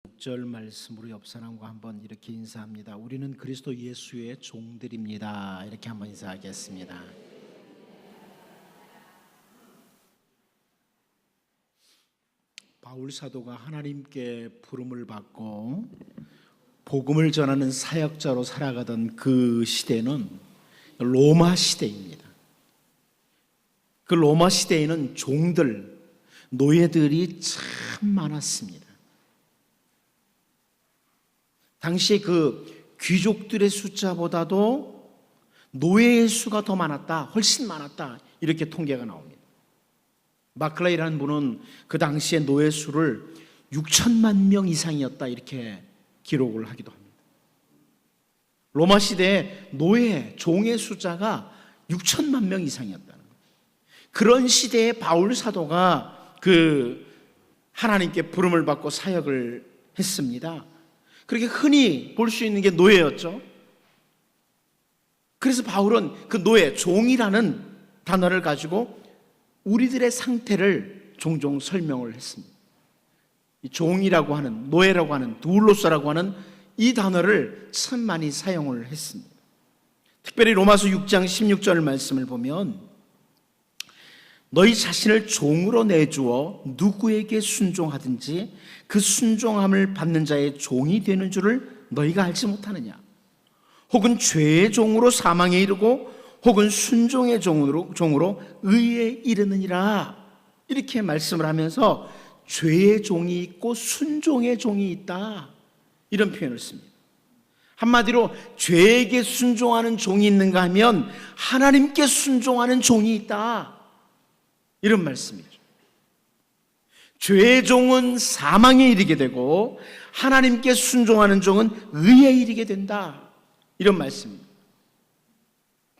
6절 말씀으로 옆 사람과 한번 이렇게 인사합니다. 우리는 그리스도 예수의 종들입니다. 이렇게 한번 인사하겠습니다. 바울 사도가 하나님께 부름을 받고 복음을 전하는 사역자로 살아가던 그 시대는 로마 시대입니다. 그 로마 시대에는 종들, 노예들이 참 많았습니다. 당시에 그 귀족들의 숫자보다도 노예의 수가 더 많았다, 훨씬 많았다, 이렇게 통계가 나옵니다. 마클레이라는 분은 그 당시에 노예 수를 6천만 명 이상이었다, 이렇게 기록을 하기도 합니다. 로마 시대에 노예, 종의 숫자가 6천만 명 이상이었다는 거예요. 그런 시대에 바울 사도가 하나님께 부름을 받고 사역을 했습니다. 그렇게 흔히 볼 수 있는 게 노예였죠. 그래서 바울은 그 노예, 종이라는 단어를 가지고 우리들의 상태를 종종 설명을 했습니다. 이 종이라고 하는, 노예라고 하는, 두울로서라고 하는 이 단어를 참 많이 사용을 했습니다. 특별히 로마서 6장 16절 말씀을 보면 너희 자신을 종으로 내주어 누구에게 순종하든지 그 순종함을 받는 자의 종이 되는 줄을 너희가 알지 못하느냐. 혹은 죄의 종으로 사망에 이르고 혹은 순종의 종으로 의에 이르느니라. 이렇게 말씀을 하면서 죄의 종이 있고 순종의 종이 있다, 이런 표현을 씁니다. 한마디로 죄에게 순종하는 종이 있는가 하면 하나님께 순종하는 종이 있다, 이런 말씀이죠. 죄의 종은 사망에 이르게 되고 하나님께 순종하는 종은 의에 이르게 된다, 이런 말씀입니다.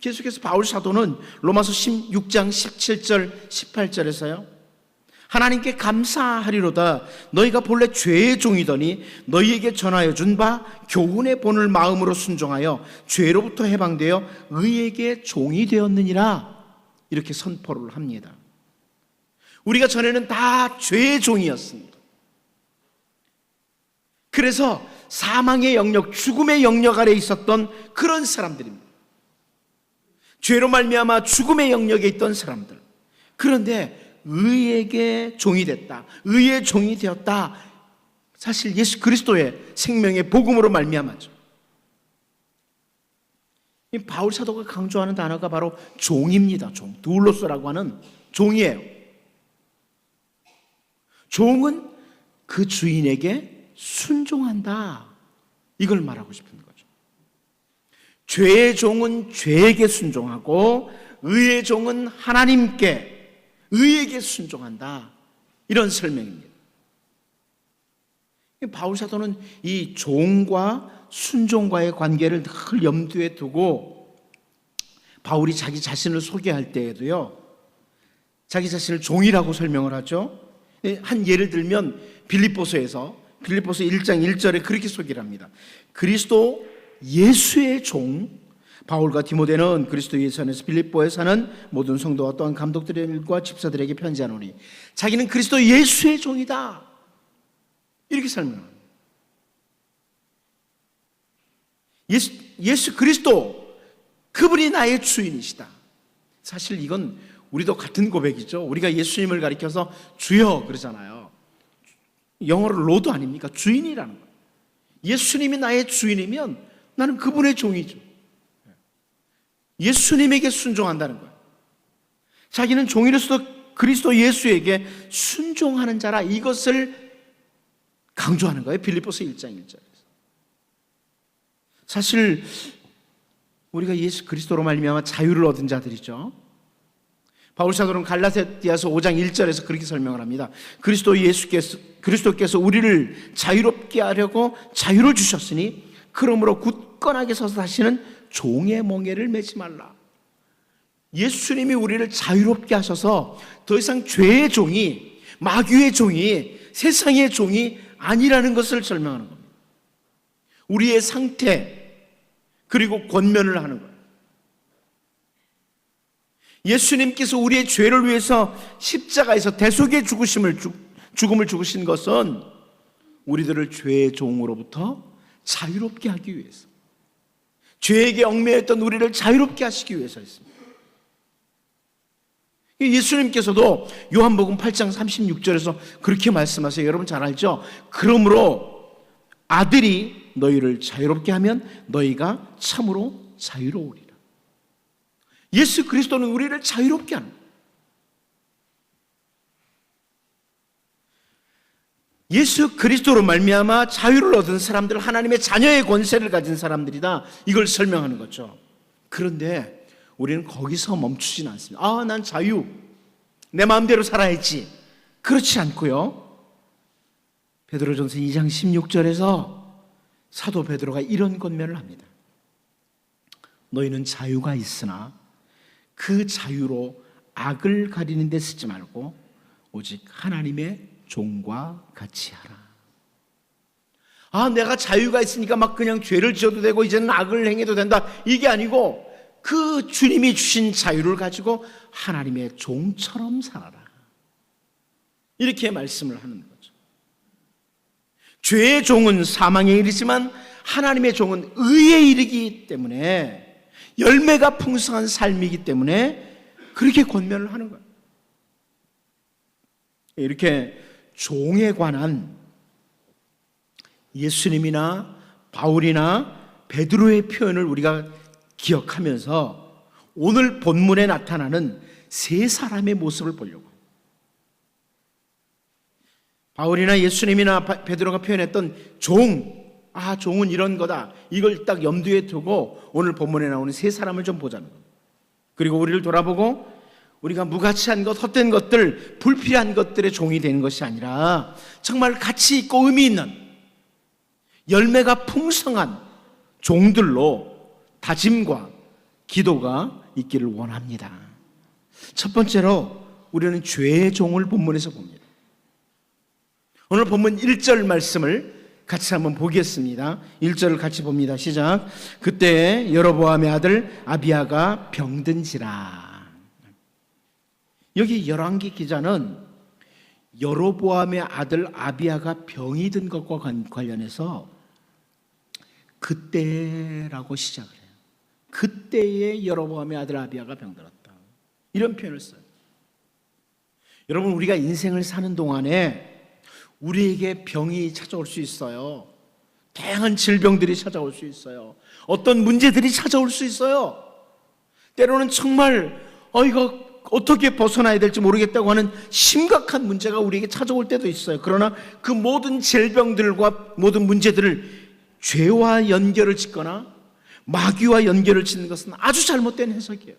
계속해서 바울 사도는 로마서 16장 17절 18절에서요 하나님께 감사하리로다 너희가 본래 죄의 종이더니 너희에게 전하여 준 바 교훈의 본을 마음으로 순종하여 죄로부터 해방되어 의에게 종이 되었느니라, 이렇게 선포를 합니다. 우리가 전에는 다 죄의 종이었습니다. 그래서 사망의 영역, 죽음의 영역 아래 있었던 그런 사람들입니다. 죄로 말미암아 죽음의 영역에 있던 사람들. 그런데 의에게 종이 됐다, 의의 종이 되었다. 사실 예수 그리스도의 생명의 복음으로 말미암아죠. 이 바울 사도가 강조하는 단어가 바로 종입니다. 종, 두울로서라고 하는 종이에요. 종은 그 주인에게 순종한다, 이걸 말하고 싶은 거죠. 죄의 종은 죄에게 순종하고 의의 종은 하나님께, 의에게 순종한다, 이런 설명입니다. 바울 사도는 이 종과 순종과의 관계를 늘 염두에 두고 바울이 자기 자신을 소개할 때에도요 자기 자신을 종이라고 설명을 하죠. 한 예를 들면 빌립보서 1장 1절에 그렇게 소개를 합니다. 그리스도 예수의 종 바울과 디모데는 그리스도 예수 안에서 빌립보에 사는 모든 성도와 또한 감독들과 집사들에게 편지하노니 자기는 그리스도 예수의 종이다, 이렇게 설명합니다. 예수 그리스도, 그분이 나의 주인이시다. 사실 이건 우리도 같은 고백이죠. 우리가 예수님을 가리켜서 주여 그러잖아요. 영어로 로드 아닙니까? 주인이라는 거예요. 예수님이 나의 주인이면 나는 그분의 종이죠. 예수님에게 순종한다는 거예요. 자기는 종이로서 그리스도 예수에게 순종하는 자라, 이것을 강조하는 거예요. 빌립보서 1장 1절에서. 사실 우리가 예수 그리스도로 말미암아 자유를 얻은 자들이죠. 바울 사도는 갈라디아서 5장 1절에서 그렇게 설명을 합니다. 그리스도께서 우리를 자유롭게 하려고 자유를 주셨으니 그러므로 굳건하게 서서 다시는 종의 멍에를 매지 말라. 예수님이 우리를 자유롭게 하셔서 더 이상 죄의 종이, 마귀의 종이, 세상의 종이 아니라는 것을 설명하는 겁니다. 우리의 상태, 그리고 권면을 하는 거예요. 예수님께서 우리의 죄를 위해서 십자가에서 대속의 죽음을 죽으신 것은 우리들을 죄의 종으로부터 자유롭게 하기 위해서, 죄에게 얽매였던 우리를 자유롭게 하시기 위해서였습니다. 예수님께서도 요한복음 8장 36절에서 그렇게 말씀하세요. 여러분 잘 알죠? 그러므로 아들이 너희를 자유롭게 하면 너희가 참으로 자유로우리라. 예수 그리스도는 우리를 자유롭게 하는 거예요. 예수 그리스도로 말미암아 자유를 얻은 사람들, 하나님의 자녀의 권세를 가진 사람들이다, 이걸 설명하는 거죠. 그런데 우리는 거기서 멈추진 않습니다. 아, 난 자유, 내 마음대로 살아야지. 그렇지 않고요, 베드로전서 2장 16절에서 사도 베드로가 이런 권면을 합니다. 너희는 자유가 있으나 그 자유로 악을 가리는 데 쓰지 말고 오직 하나님의 종과 같이 하라. 아, 내가 자유가 있으니까 막 그냥 죄를 지어도 되고 이제는 악을 행해도 된다, 이게 아니고 그 주님이 주신 자유를 가지고 하나님의 종처럼 살아라, 이렇게 말씀을 하는 거죠. 죄의 종은 사망에 이르지만 하나님의 종은 의에 이르기 때문에, 열매가 풍성한 삶이기 때문에 그렇게 권면을 하는 거예요. 이렇게 종에 관한 예수님이나 바울이나 베드로의 표현을 우리가 기억하면서 오늘 본문에 나타나는 세 사람의 모습을 보려고. 바울이나 예수님이나 베드로가 표현했던 종, 아, 종은 이런 거다, 이걸 딱 염두에 두고 오늘 본문에 나오는 세 사람을 좀 보자는 거예요. 그리고 우리를 돌아보고 우리가 무가치한 것, 헛된 것들, 불필요한 것들의 종이 되는 것이 아니라 정말 가치 있고 의미 있는, 열매가 풍성한 종들로 다짐과 기도가 있기를 원합니다. 첫 번째로 우리는 죄의 종을 본문에서 봅니다. 오늘 본문 1절 말씀을 같이 한번 보겠습니다. 1절을 같이 봅니다. 시작. 그때 여로보암의 아들 아비야가 병든지라. 여기 열왕기 기자는 여로보암의 아들 아비야가 병이 든 것과 관련해서 그때라고 시작을 해요. 그때에 여로보암의 아들 아비야가 병들었다, 이런 표현을 써요. 여러분, 우리가 인생을 사는 동안에 우리에게 병이 찾아올 수 있어요. 다양한 질병들이 찾아올 수 있어요. 어떤 문제들이 찾아올 수 있어요. 때로는 정말 이거 어떻게 벗어나야 될지 모르겠다고 하는 심각한 문제가 우리에게 찾아올 때도 있어요. 그러나 그 모든 질병들과 모든 문제들을 죄와 연결을 짓거나 마귀와 연결을 짓는 것은 아주 잘못된 해석이에요.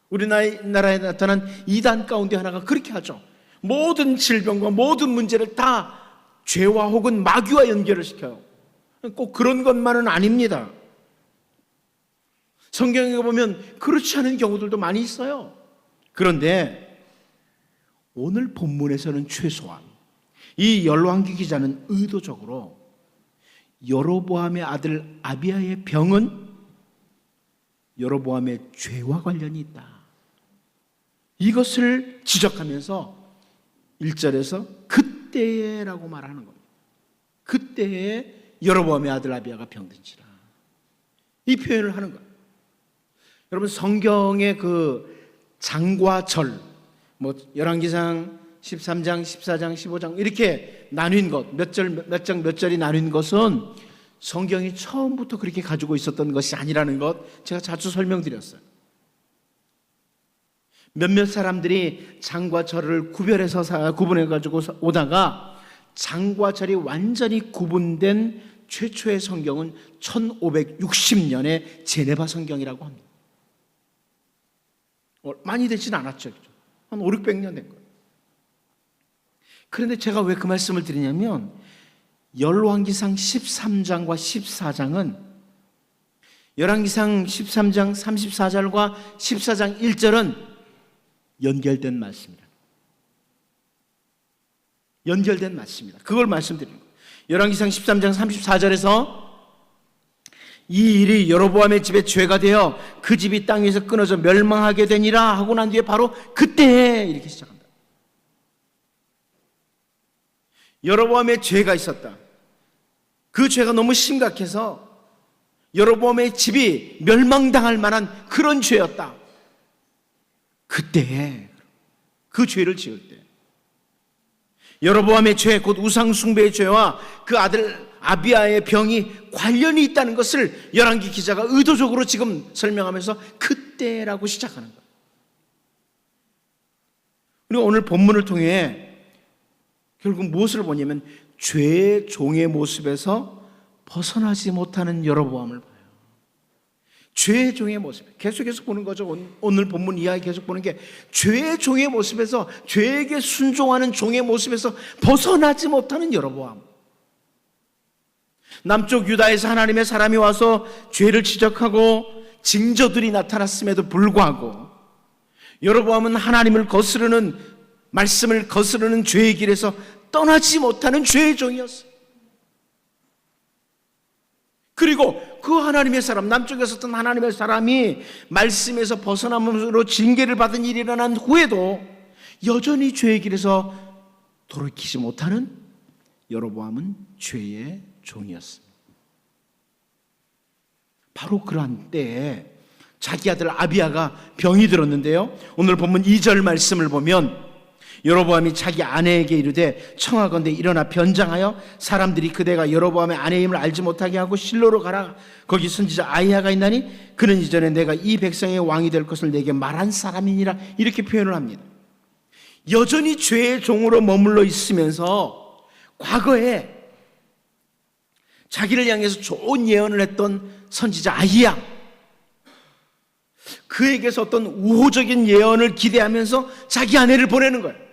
우리나라에 나타난 이단 가운데 하나가 그렇게 하죠. 모든 질병과 모든 문제를 다 죄와 혹은 마귀와 연결을 시켜요. 꼭 그런 것만은 아닙니다. 성경에 보면 그렇지 않은 경우들도 많이 있어요. 그런데 오늘 본문에서는 최소한 이 열왕기 기자는 의도적으로 여로보암의 아들 아비야의 병은 여로보암의 죄와 관련이 있다, 이것을 지적하면서 1절에서 그때라고 말하는 겁니다. 그때에 여로보암의 아들 아비야가 병든지라, 이 표현을 하는 거예요. 여러분, 성경의 그 장과 절, 열왕기상 13장, 14장, 15장 이렇게 나뉜 것, 몇 절이 나뉜 것은 성경이 처음부터 그렇게 가지고 있었던 것이 아니라는 것 제가 자주 설명드렸어요. 몇몇 사람들이 장과 절을 구분해가지고 오다가 장과 절이 완전히 구분된 최초의 성경은 1560년에 제네바 성경이라고 합니다. 많이 되진 않았죠. 한 5, 600년 된 거예요. 그런데 제가 왜 그 말씀을 드리냐면 열왕기상 13장과 14장은 열왕기상 13장 34절과 14장 1절은 연결된 말씀입니다. 연결된 말씀입니다. 그걸 말씀드리는 거예요. 열왕기상 13장 34절에서 이 일이 여로보암의 집에 죄가 되어 그 집이 땅 위에서 끊어져 멸망하게 되니라 하고 난 뒤에 바로 그때 이렇게 시작합니다. 여로보암의 죄가 있었다. 그 죄가 너무 심각해서 여로보암의 집이 멸망당할 만한 그런 죄였다. 그때에 그 죄를 지을 때 여로보암의 죄, 곧 우상숭배의 죄와 그 아들 아비야의 병이 관련이 있다는 것을 열왕기 기자가 의도적으로 지금 설명하면서 그때라고 시작하는 거예요. 그리고 오늘 본문을 통해 결국 무엇을 보냐면 죄의 종의 모습에서 벗어나지 못하는 여로보암을 봐요. 죄의 종의 모습 계속해서 보는 거죠. 오늘 본문 이야기 계속 보는 게 죄의 종의 모습에서, 죄에게 순종하는 종의 모습에서 벗어나지 못하는 여로보암. 남쪽 유다에서 하나님의 사람이 와서 죄를 지적하고 징조들이 나타났음에도 불구하고 여로보암은 하나님을 거스르는, 말씀을 거스르는 죄의 길에서 떠나지 못하는 죄의 종이었어요. 그리고 그 하나님의 사람, 남쪽에 섰던 하나님의 사람이 말씀에서 벗어남으로 징계를 받은 일이 일어난 후에도 여전히 죄의 길에서 돌이키지 못하는 여로보암은 죄의 종이었습니다. 바로 그러한 때에 자기 아들 아비야가 병이 들었는데요, 오늘 본문 2절 말씀을 보면 여로보암이 자기 아내에게 이르되 청하건대 일어나 변장하여 사람들이 그대가 여로보암의 아내임을 알지 못하게 하고 실로로 가라. 거기 선지자 아히야가 있나니 그는 이전에 내가 이 백성의 왕이 될 것을 내게 말한 사람이니라. 이렇게 표현을 합니다. 여전히 죄의 종으로 머물러 있으면서 과거에 자기를 향해서 좋은 예언을 했던 선지자 아히야, 그에게서 어떤 우호적인 예언을 기대하면서 자기 아내를 보내는 거예요.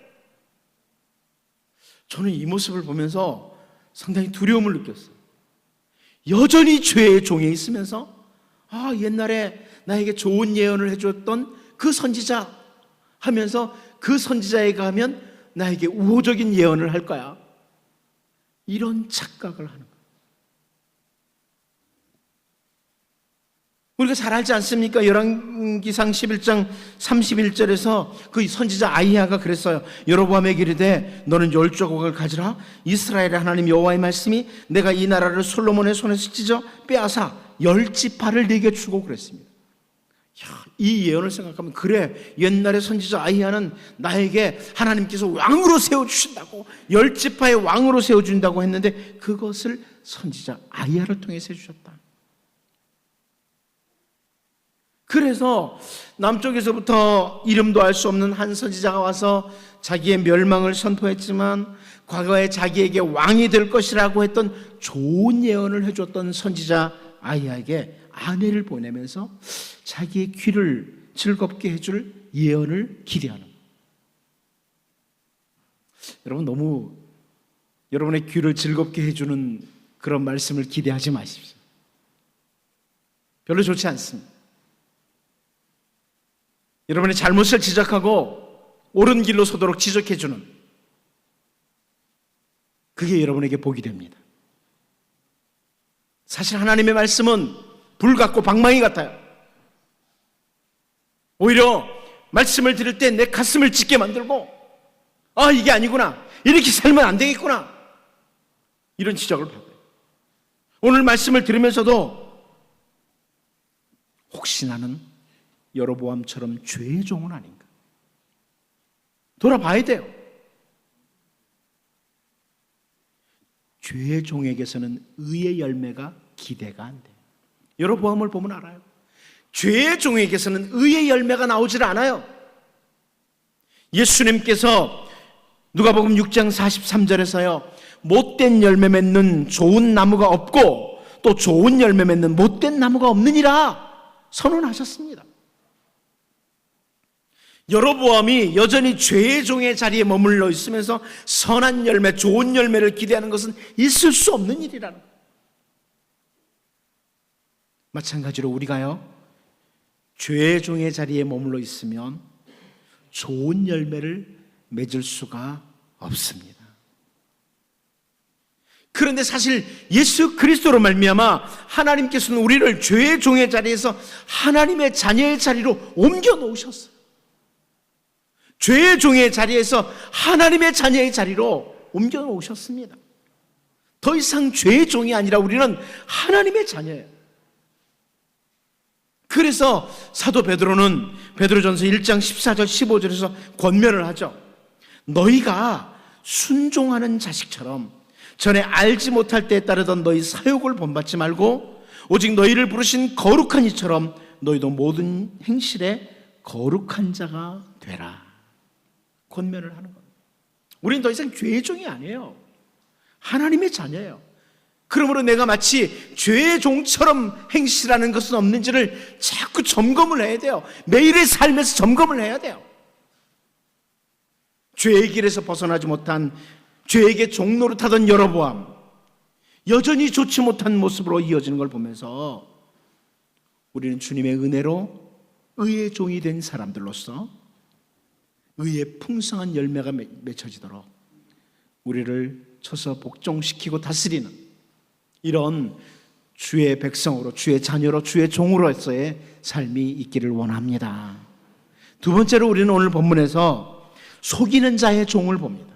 저는 이 모습을 보면서 상당히 두려움을 느꼈어요. 여전히 죄의 종에 있으면서 옛날에 나에게 좋은 예언을 해줬던 그 선지자 하면서 그 선지자에게 가면 나에게 우호적인 예언을 할 거야, 이런 착각을 하는 거예요. 우리가 잘 알지 않습니까? 열왕기상 11장 31절에서 그 선지자 아히야가 그랬어요. 여로보암에게 이르되 너는 10조각을 가지라. 이스라엘의 하나님 여호와의 말씀이 내가 이 나라를 솔로몬의 손에서 찢어 빼앗아 10지파를 네게 주고 그랬습니다. 이 예언을 생각하면 그래, 옛날에 선지자 아히야는 나에게 하나님께서 왕으로 세워주신다고, 10지파의 왕으로 세워준다고 했는데 그것을 선지자 아히야를 통해서 해주셨다. 그래서 남쪽에서부터 이름도 알 수 없는 한 선지자가 와서 자기의 멸망을 선포했지만 과거에 자기에게 왕이 될 것이라고 했던 좋은 예언을 해줬던 선지자 아히야에게 아내를 보내면서 자기의 귀를 즐겁게 해줄 예언을 기대하는 거예요. 여러분, 너무 여러분의 귀를 즐겁게 해주는 그런 말씀을 기대하지 마십시오. 별로 좋지 않습니다. 여러분의 잘못을 지적하고 옳은 길로 서도록 지적해주는, 그게 여러분에게 복이 됩니다. 사실 하나님의 말씀은 불 같고 방망이 같아요. 오히려 말씀을 들을 때 내 가슴을 찢게 만들고 이게 아니구나, 이렇게 살면 안 되겠구나, 이런 지적을 받아요. 오늘 말씀을 들으면서도 혹시 나는 여로보암처럼 죄의 종은 아닌가 돌아봐야 돼요. 죄의 종에게서는 의의 열매가 기대가 안 돼요. 여로보암을 보면 알아요. 죄의 종에게서는 의의 열매가 나오질 않아요. 예수님께서 누가복음 6장 43절에서요 못된 열매 맺는 좋은 나무가 없고 또 좋은 열매 맺는 못된 나무가 없느니라 선언하셨습니다. 여로보암이 여전히 죄의 종의 자리에 머물러 있으면서 선한 열매, 좋은 열매를 기대하는 것은 있을 수 없는 일이라는 거예요. 마찬가지로 우리가요 죄의 종의 자리에 머물러 있으면 좋은 열매를 맺을 수가 없습니다. 그런데 사실 예수 그리스도로 말미암아 하나님께서는 우리를 죄의 종의 자리에서 하나님의 자녀의 자리로 옮겨 놓으셨어요. 죄의 종의 자리에서 하나님의 자녀의 자리로 옮겨 놓으셨습니다. 더 이상 죄의 종이 아니라 우리는 하나님의 자녀예요. 그래서 사도 베드로는 베드로전서 1장 14절 15절에서 권면을 하죠. 너희가 순종하는 자식처럼 전에 알지 못할 때에 따르던 너희 사욕을 본받지 말고 오직 너희를 부르신 거룩한 이처럼 너희도 모든 행실에 거룩한 자가 되라. 권면을 하는 겁니다. 우리는 더 이상 죄의 종이 아니에요. 하나님의 자녀예요. 그러므로 내가 마치 죄의 종처럼 행실하는 것은 없는지를 자꾸 점검을 해야 돼요. 매일의 삶에서 점검을 해야 돼요. 죄의 길에서 벗어나지 못한 죄에게 종노릇하던 여로보암, 여전히 좋지 못한 모습으로 이어지는 걸 보면서 우리는 주님의 은혜로 의의 종이 된 사람들로서 의의 풍성한 열매가 맺혀지도록 우리를 쳐서 복종시키고 다스리는 이런 주의 백성으로, 주의 자녀로, 주의 종으로서의 삶이 있기를 원합니다. 두 번째로 우리는 오늘 본문에서 속이는 자의 종을 봅니다.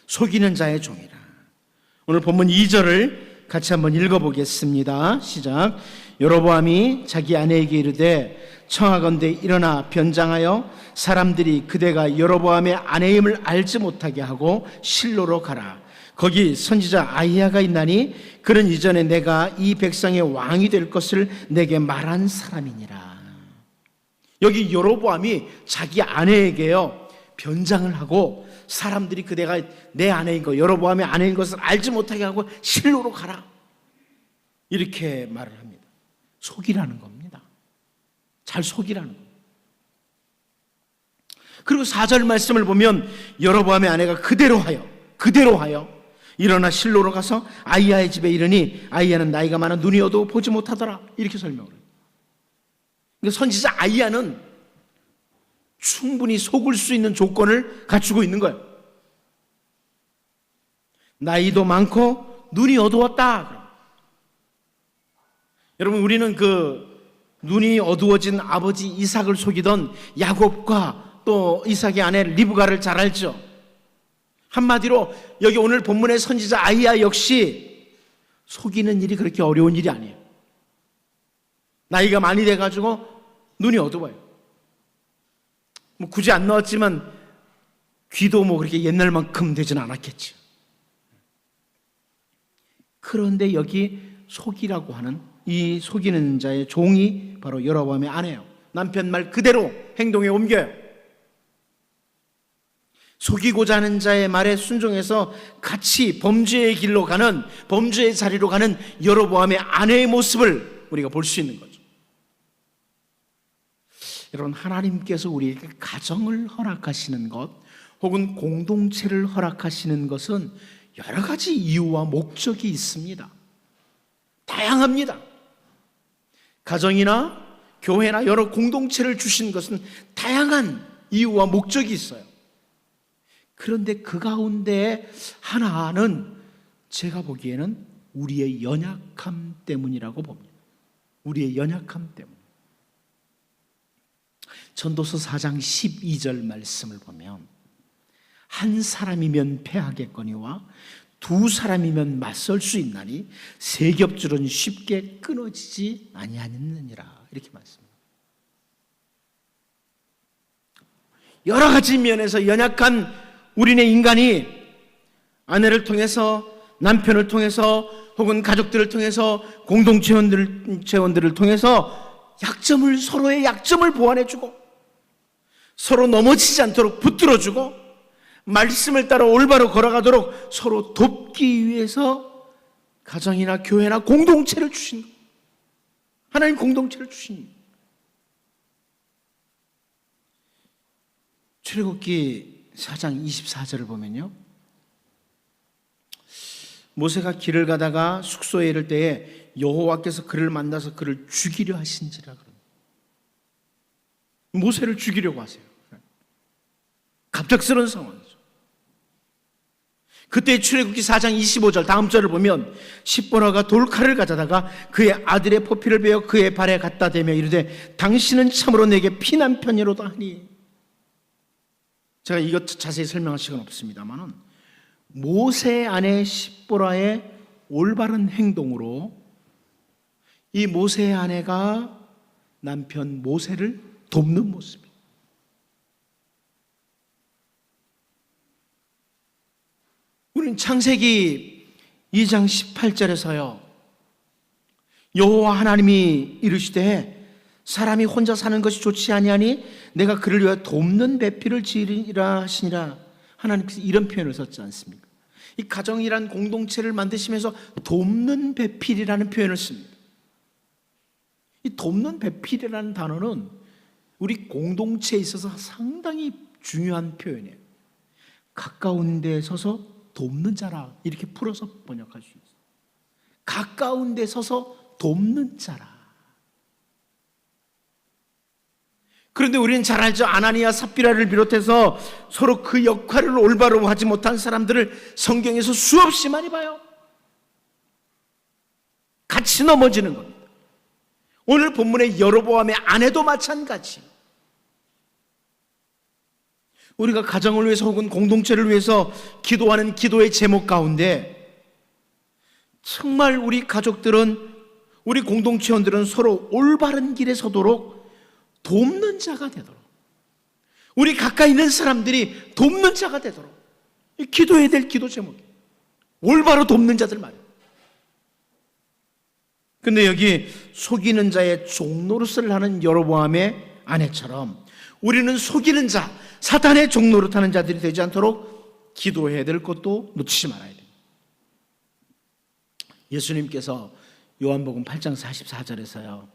속이는 자의 종이라. 오늘 본문 2절을 같이 한번 읽어보겠습니다. 시작. 여로보암이 자기 아내에게 이르되 청하건대 일어나 변장하여 사람들이 그대가 여로보암의 아내임을 알지 못하게 하고 실로로 가라. 거기 선지자 아히야가 있나니 그는 이전에 내가 이 백성의 왕이 될 것을 내게 말한 사람이니라. 여기 여로보암이 자기 아내에게요 변장을 하고 사람들이 그대가 내 아내인 거, 여로보암의 아내인 것을 알지 못하게 하고 실로로 가라, 이렇게 말을 합니다. 속이라는 겁니다. 잘 속이라는 겁니다. 그리고 4절 말씀을 보면 여로보암의 아내가 그대로 하여 일어나 실로로 가서 아히야의 집에 이르니 아히야는 나이가 많아 눈이 어두워 보지 못하더라, 이렇게 설명을 해요. 그러니까 선지자 아히야는 충분히 속을 수 있는 조건을 갖추고 있는 거예요. 나이도 많고 눈이 어두웠다. 여러분, 우리는 그 눈이 어두워진 아버지 이삭을 속이던 야곱과 또 이삭의 아내 리브가를 잘 알죠. 한마디로 여기 오늘 본문의 선지자 아히야 역시 속이는 일이 그렇게 어려운 일이 아니에요. 나이가 많이 돼가지고 눈이 어두워요. 뭐 굳이 안 나왔지만 귀도 뭐 그렇게 옛날만큼 되진 않았겠죠. 그런데 여기 속이라고 하는 이 속이는 자의 종이 바로 여로보암의 아내예요. 남편 말 그대로 행동에 옮겨요. 속이고자 하는 자의 말에 순종해서 같이 범죄의 길로 가는, 범죄의 자리로 가는 여로보암의 아내의 모습을 우리가 볼 수 있는 거죠. 여러분, 하나님께서 우리에게 가정을 허락하시는 것 혹은 공동체를 허락하시는 것은 여러 가지 이유와 목적이 있습니다. 다양합니다. 가정이나 교회나 여러 공동체를 주신 것은 다양한 이유와 목적이 있어요. 그런데 그 가운데 하나는 제가 보기에는 우리의 연약함 때문이라고 봅니다. 우리의 연약함 때문. 전도서 4장 12절 말씀을 보면 한 사람이면 패하겠거니와 두 사람이면 맞설 수 있나니 세 겹줄은 쉽게 끊어지지 아니하느니라, 이렇게 말씀합니다. 여러 가지 면에서 연약한 우리네 인간이 아내를 통해서, 남편을 통해서, 혹은 가족들을 통해서, 공동체원들을 통해서 서로의 약점을 보완해주고 서로 넘어지지 않도록 붙들어주고 말씀을 따라 올바로 걸어가도록 서로 돕기 위해서 가정이나 교회나 공동체를 주신 거예요. 하나님 공동체를 주신 거예요. 출애굽기 4장 24절을 보면요, 모세가 길을 가다가 숙소에 이를 때에 여호와께서 그를 만나서 그를 죽이려 하신지라 그럽니다. 모세를 죽이려고 하세요. 갑작스러운 상황이죠. 그때 출애굽기 4장 25절 다음 절을 보면 십보라가 돌칼을 가져다가 그의 아들의 포피를 베어 그의 발에 갖다 대며 이르되 당신은 참으로 내게 피난 편이로다 하니. 제가 이것 자세히 설명할 시간 없습니다만은 모세 아내 십보라의 올바른 행동으로 이 모세의 아내가 남편 모세를 돕는 모습이에요. 우리는 창세기 2장 18절에서요, 여호와 하나님이 이르시되 사람이 혼자 사는 것이 좋지 아니하니 내가 그를 위하여 돕는 배필을 지으리라 하시니라. 하나님께서 이런 표현을 썼지 않습니까? 이 가정이란 공동체를 만드시면서 돕는 배필이라는 표현을 씁니다. 이 돕는 배필이라는 단어는 우리 공동체에 있어서 상당히 중요한 표현이에요. 가까운 데 서서 돕는 자라, 이렇게 풀어서 번역할 수 있어요. 가까운 데 서서 돕는 자라. 그런데 우리는 잘 알죠. 아나니아 삽비라를 비롯해서 서로 그 역할을 올바로 하지 못한 사람들을 성경에서 수없이 많이 봐요. 같이 넘어지는 겁니다. 오늘 본문의 여로보암의 아내도 마찬가지. 우리가 가정을 위해서 혹은 공동체를 위해서 기도하는 기도의 제목 가운데 정말 우리 가족들은, 우리 공동체원들은 서로 올바른 길에 서도록 돕는 자가 되도록, 우리 가까이 있는 사람들이 돕는 자가 되도록 기도해야 될 기도 제목이에요. 올바로 돕는 자들 말이에요. 근데 여기 속이는 자의 종노릇을 하는 여로보암의 아내처럼 우리는 속이는 자, 사탄의 종노릇 하는 자들이 되지 않도록 기도해야 될 것도 놓치지 말아야 돼요. 예수님께서 요한복음 8장 44절에서요,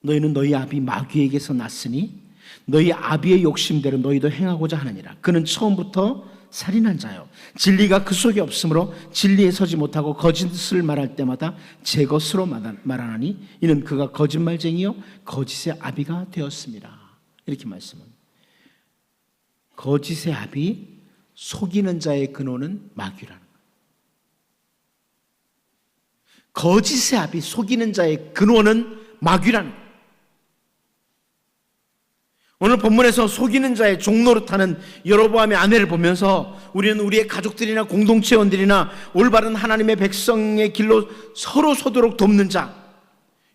너희는 너희 아비 마귀에게서 났으니 너희 아비의 욕심대로 너희도 행하고자 하느니라. 그는 처음부터 살인한 자요, 진리가 그 속에 없으므로 진리에 서지 못하고 거짓을 말할 때마다 제 것으로 말하나니 이는 그가 거짓말쟁이요 거짓의 아비가 되었습니다. 이렇게 말씀합니다. 거짓의 아비, 속이는 자의 근원은 마귀라는 거예요. 거짓의 아비, 속이는 자의 근원은 마귀라는 거예요. 오늘 본문에서 속이는 자의 종노릇하는 여로보암의 아내를 보면서 우리는 우리의 가족들이나 공동체원들이나 올바른 하나님의 백성의 길로 서로 서도록 돕는 자,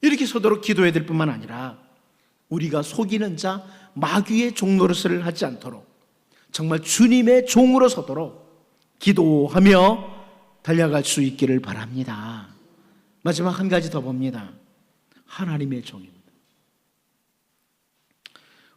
이렇게 서도록 기도해야 될 뿐만 아니라 우리가 속이는 자, 마귀의 종노릇을 하지 않도록 정말 주님의 종으로 서도록 기도하며 달려갈 수 있기를 바랍니다. 마지막 한 가지 더 봅니다. 하나님의 종입니다.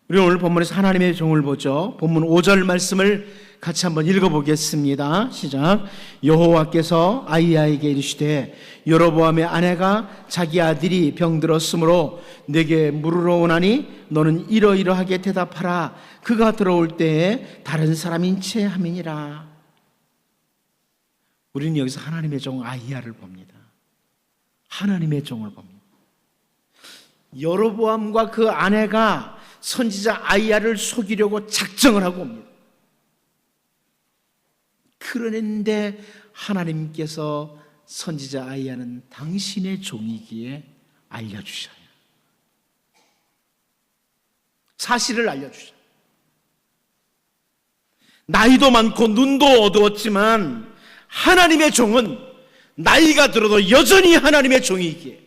우리 오늘 본문에서 하나님의 종을 보죠. 본문 5절 말씀을 같이 한번 읽어보겠습니다. 시작. 여호와께서 아히야에게 이르시되 여로보암의 아내가 자기 아들이 병들었으므로 내게 물으러 오나니 너는 이러이러하게 대답하라. 그가 들어올 때에 다른 사람인 채 함이니라. 우리는 여기서 하나님의 종 아히야를 봅니다. 하나님의 종을 봅니다. 여로보암과 그 아내가 선지자 아히야를 속이려고 작정을 하고 옵니다. 그런데 하나님께서 선지자 아히야는 당신의 종이기에 알려주셔요. 사실을 알려주셔요. 나이도 많고 눈도 어두웠지만 하나님의 종은 나이가 들어도 여전히 하나님의 종이기에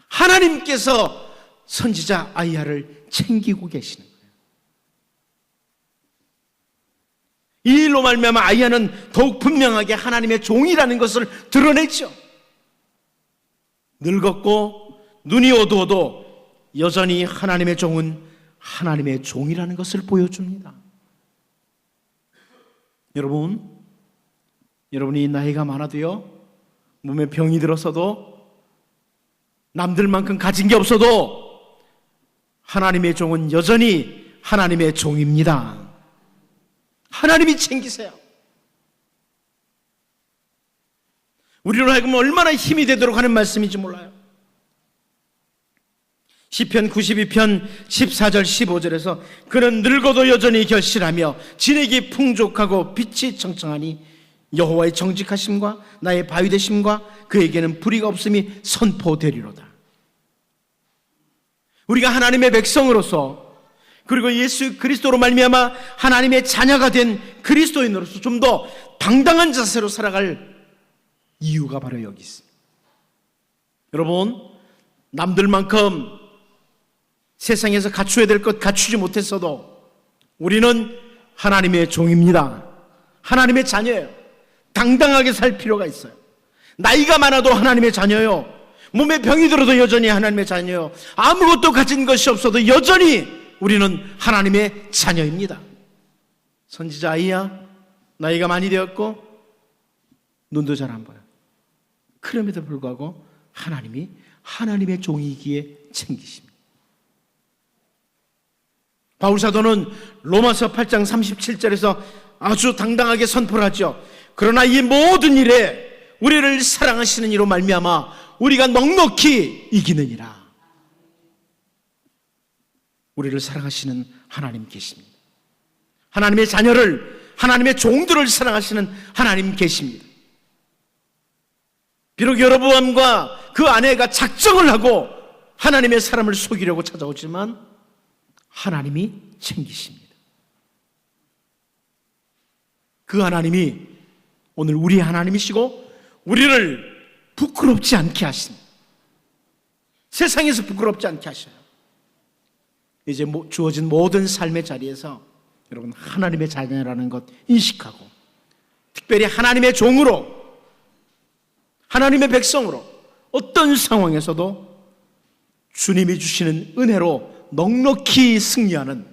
하나님께서 선지자 아히야를 챙기고 계시는 거예요. 이 일로 말미암아 아히야는 더욱 분명하게 하나님의 종이라는 것을 드러냈죠. 늙었고 눈이 어두워도 여전히 하나님의 종은 하나님의 종이라는 것을 보여줍니다. 여러분이 나이가 많아도요, 몸에 병이 들어서도 남들만큼 가진 게 없어도 하나님의 종은 여전히 하나님의 종입니다. 하나님이 챙기세요. 우리로 하여금 얼마나 힘이 되도록 하는 말씀인지 몰라요. 시편 92편 14절 15절에서 그는 늙어도 여전히 결실하며 진액이 풍족하고 빛이 청청하니 여호와의 정직하심과 나의 바위 되심과 그에게는 불의가 없음이 선포되리로다. 우리가 하나님의 백성으로서 그리고 예수 그리스도로 말미암아 하나님의 자녀가 된 그리스도인으로서 좀 더 당당한 자세로 살아갈 이유가 바로 여기 있습니다. 여러분, 남들만큼 세상에서 갖춰야 될 것 갖추지 못했어도 우리는 하나님의 종입니다. 하나님의 자녀예요. 당당하게 살 필요가 있어요. 나이가 많아도 하나님의 자녀요. 몸에 병이 들어도 여전히 하나님의 자녀요. 아무것도 가진 것이 없어도 여전히 우리는 하나님의 자녀입니다. 선지자 아이야, 나이가 많이 되었고 눈도 잘 안 보여. 그럼에도 불구하고 하나님이 하나님의 종이기에 챙기십니다. 바울사도는 로마서 8장 37절에서 아주 당당하게 선포를 하죠. 그러나 이 모든 일에 우리를 사랑하시는 이로 말미암아 우리가 넉넉히 이기느니라. 우리를 사랑하시는 하나님 계십니다. 하나님의 자녀를, 하나님의 종들을 사랑하시는 하나님 계십니다. 비록 여로보암과 그 아내가 작정을 하고 하나님의 사람을 속이려고 찾아오지만 하나님이 챙기십니다. 그 하나님이 오늘 우리의 하나님이시고 우리를 부끄럽지 않게 하십니다. 세상에서 부끄럽지 않게 하셔요. 이제 주어진 모든 삶의 자리에서 여러분 하나님의 자녀라는 것 인식하고 특별히 하나님의 종으로, 하나님의 백성으로 어떤 상황에서도 주님이 주시는 은혜로 넉넉히 승리하는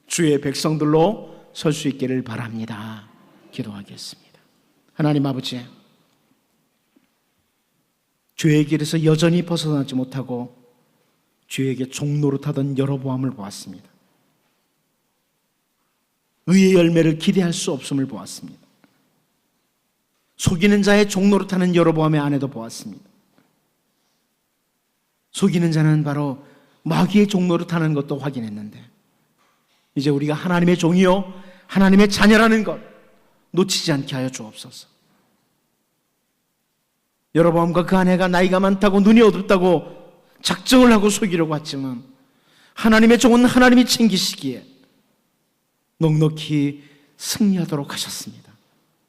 주의 백성들로 설 수 있기를 바랍니다. 기도하겠습니다. 하나님 아버지, 죄의 길에서 여전히 벗어나지 못하고 죄에게 종노릇하던 여로보암을 보았습니다. 의의 열매를 기대할 수 없음을 보았습니다. 속이는 자의 종노릇하는 여로보암의 아내도 보았습니다. 속이는 자는 바로 마귀의 종노릇하는 것도 확인했는데 이제 우리가 하나님의 종이요 하나님의 자녀라는 것 놓치지 않게 하여 주옵소서. 여로보암과 그 아내가 나이가 많다고 눈이 어둡다고 작정을 하고 속이려고 했지만 하나님의 종은 하나님이 챙기시기에 넉넉히 승리하도록 하셨습니다.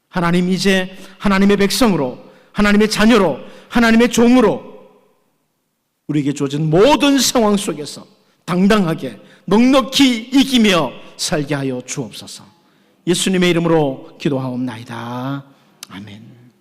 하나님, 이제 하나님의 백성으로, 하나님의 자녀로, 하나님의 종으로 우리에게 주어진 모든 상황 속에서 당당하게 넉넉히 이기며 살게 하여 주옵소서. 예수님의 이름으로 기도하옵나이다. 아멘.